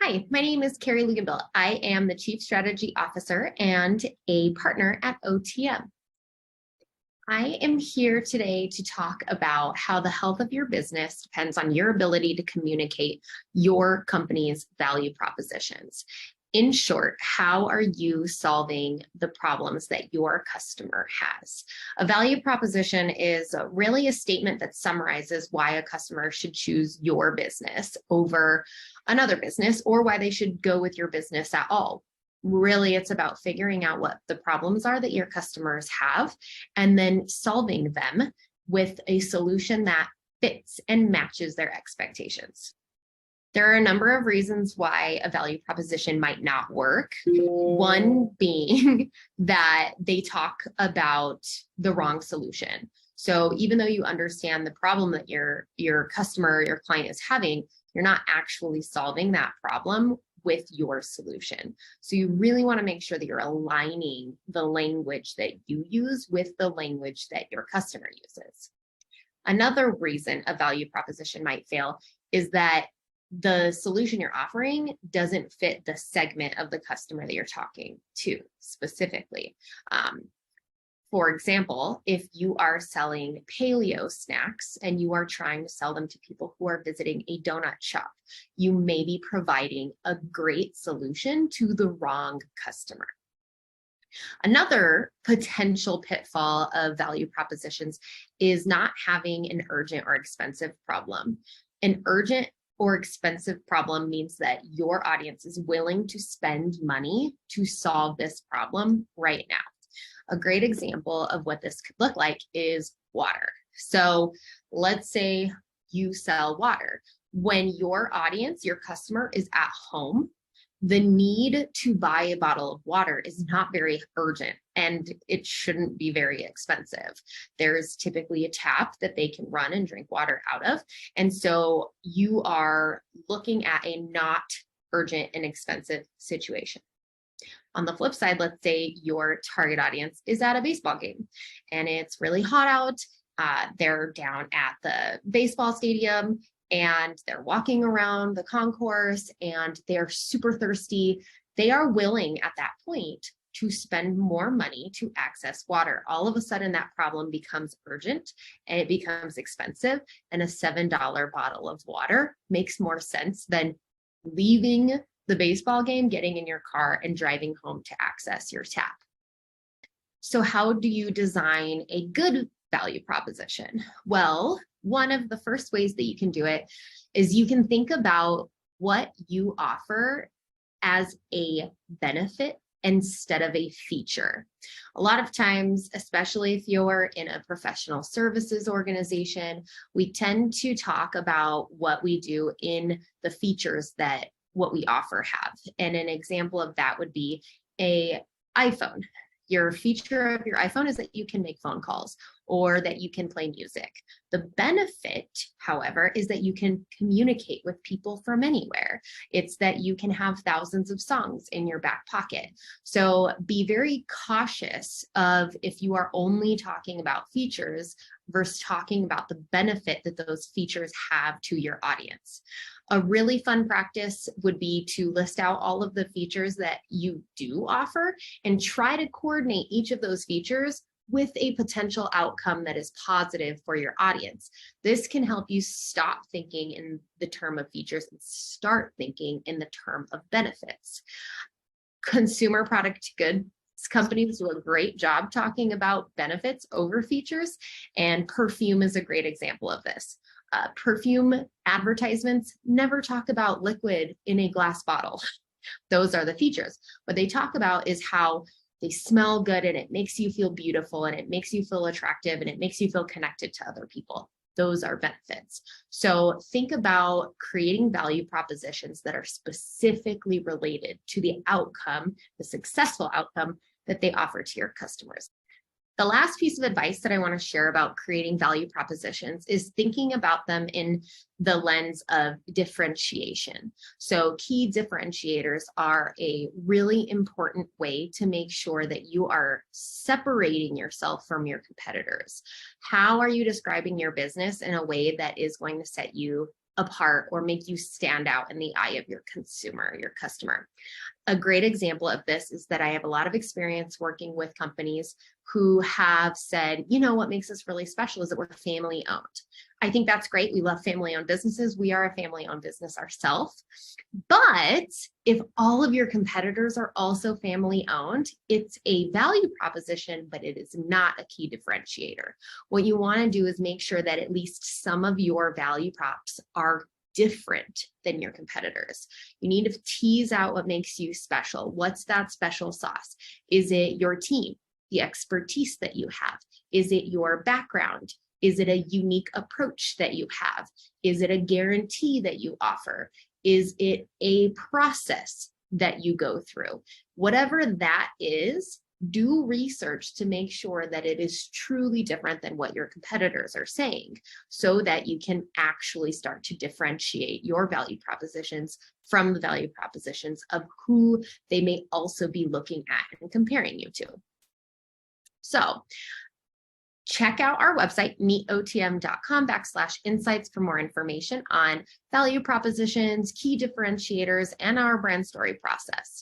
Hi, my name is Kerrie Luginbill. I am the Chief Strategy Officer and a partner at OTM. I am here today to talk about how the health of your business depends on your ability to communicate your company's value propositions. In short, how are you solving the problems that your customer has? A value proposition is really a statement that summarizes why a customer should choose your business over another business or why they should go with your business at all. Really, it's about figuring out what the problems are that your customers have and then solving them with a solution that fits and matches their expectations. There are a number of reasons why a value proposition might not work. One being that they talk about the wrong solution. So even though you understand the problem that your customer, your client is having, you're not actually solving that problem with your solution. So you really want to make sure that you're aligning the language that you use with the language that your customer uses. Another reason a value proposition might fail is that the solution you're offering doesn't fit the segment of the customer that you're talking to specifically. For example, if you are selling paleo snacks and you are trying to sell them to people who are visiting a donut shop, you may be providing a great solution to the wrong customer. Another potential pitfall of value propositions is not having an urgent or expensive problem. An urgent or expensive problem means that your audience is willing to spend money to solve this problem right now. A great example of what this could look like is water. So let's say you sell water. When your audience, your customer is at home, the need to buy a bottle of water is not very urgent and it shouldn't be very expensive. There's typically a tap that they can run and drink water out of. And so you are looking at a not urgent and expensive situation. On the flip side, let's say your target audience is at a baseball game and it's really hot out. They're down at the baseball stadium and they're walking around the concourse and they're super thirsty. They are willing at that point to spend more money to access water. All of a sudden that problem becomes urgent and it becomes expensive, and a $7 bottle of water makes more sense than leaving the baseball game, getting in your car and driving home to access your tap. So how do you design a good value proposition? Well, one of the first ways that you can do it is you can think about what you offer as a benefit instead of a feature. A lot of times, especially if you're in a professional services organization, we tend to talk about what we do in the features that what we offer have. And an example of that would be an iPhone. Your feature of your iPhone is that you can make phone calls or that you can play music. The benefit, however, is that you can communicate with people from anywhere. It's that you can have thousands of songs in your back pocket. So be very cautious of if you are only talking about features versus talking about the benefit that those features have to your audience. A really fun practice would be to list out all of the features that you do offer and try to coordinate each of those features with a potential outcome that is positive for your audience. This can help you stop thinking in the term of features and start thinking in the term of benefits. Consumer product goods companies do a great job talking about benefits over features, and perfume is a great example of this. Perfume advertisements never talk about liquid in a glass bottle. Those are the features. What they talk about is how they smell good and it makes you feel beautiful and it makes you feel attractive and it makes you feel connected to other people. Those are benefits. So think about creating value propositions that are specifically related to the outcome, the successful outcome that they offer to your customers. The last piece of advice that I want to share about creating value propositions is thinking about them in the lens of differentiation. So key differentiators are a really important way to make sure that you are separating yourself from your competitors. How are you describing your business in a way that is going to set you apart or make you stand out in the eye of your consumer, your customer. A great example of this is that I have a lot of experience working with companies who have said, you know, what makes us really special is that we're family owned. I think that's great. We love family owned businesses. We are a family owned business ourselves. But if all of your competitors are also family owned, it's a value proposition, but it is not a key differentiator. What you want to do is make sure that at least some of your value props are different than your competitors. You need to tease out what makes you special. What's that special sauce? Is it your team, the expertise that you have? Is it your background? Is it a unique approach that you have? Is it a guarantee that you offer? Is it a process that you go through? Whatever that is, do research to make sure that it is truly different than what your competitors are saying, so that you can actually start to differentiate your value propositions from the value propositions of who they may also be looking at and comparing you to. So check out our website, meetotm.com/insights for more information on value propositions, key differentiators, and our brand story process.